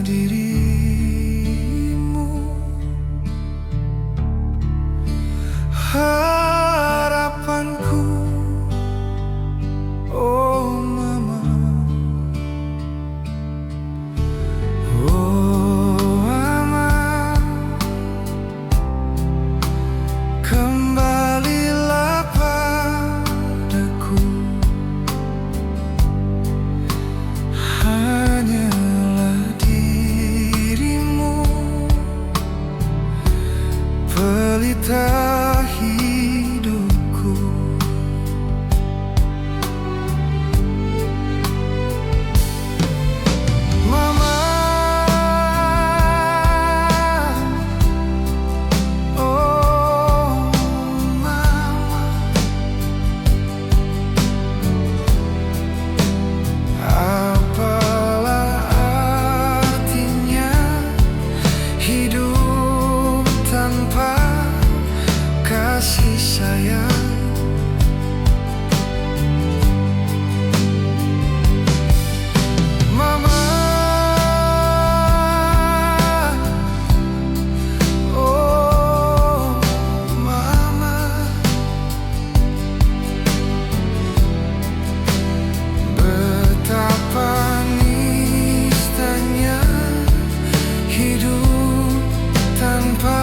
dirimu. Harapanku, oh mama, oh mama, kembalilah padaku. Hanyalah dirimu, pelita hidupku. Mama, oh mama, apalah artinya hidup tanpa kasih sayang. Mama, oh mama, betapa nistanya hidup tanpa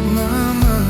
mama.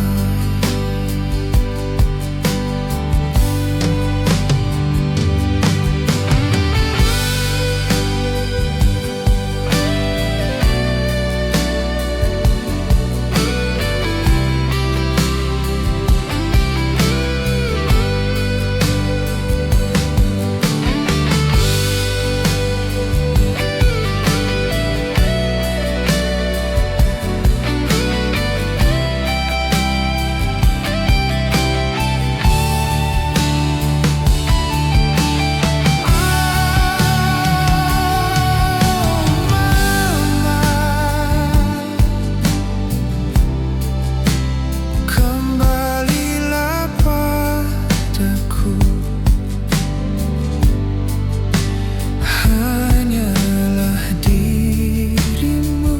Hanyalah dirimu,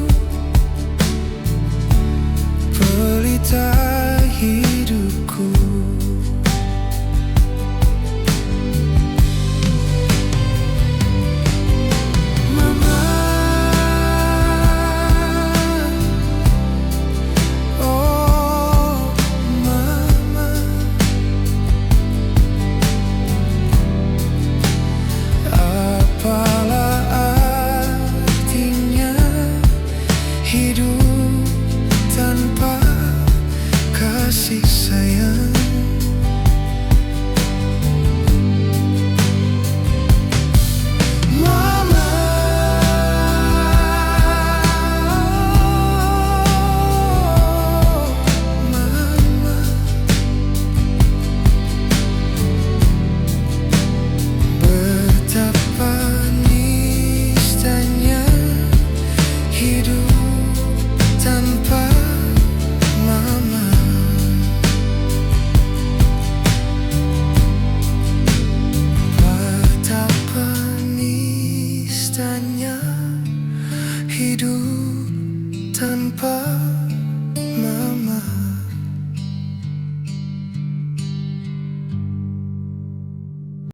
pelita hidupku. Mama, oh mama, apalah artinya hidup tanpa kasih sayang. Mama, oh mama, betapa nistanya hidup tanpa mama. Betapa nistanya hidup tanpa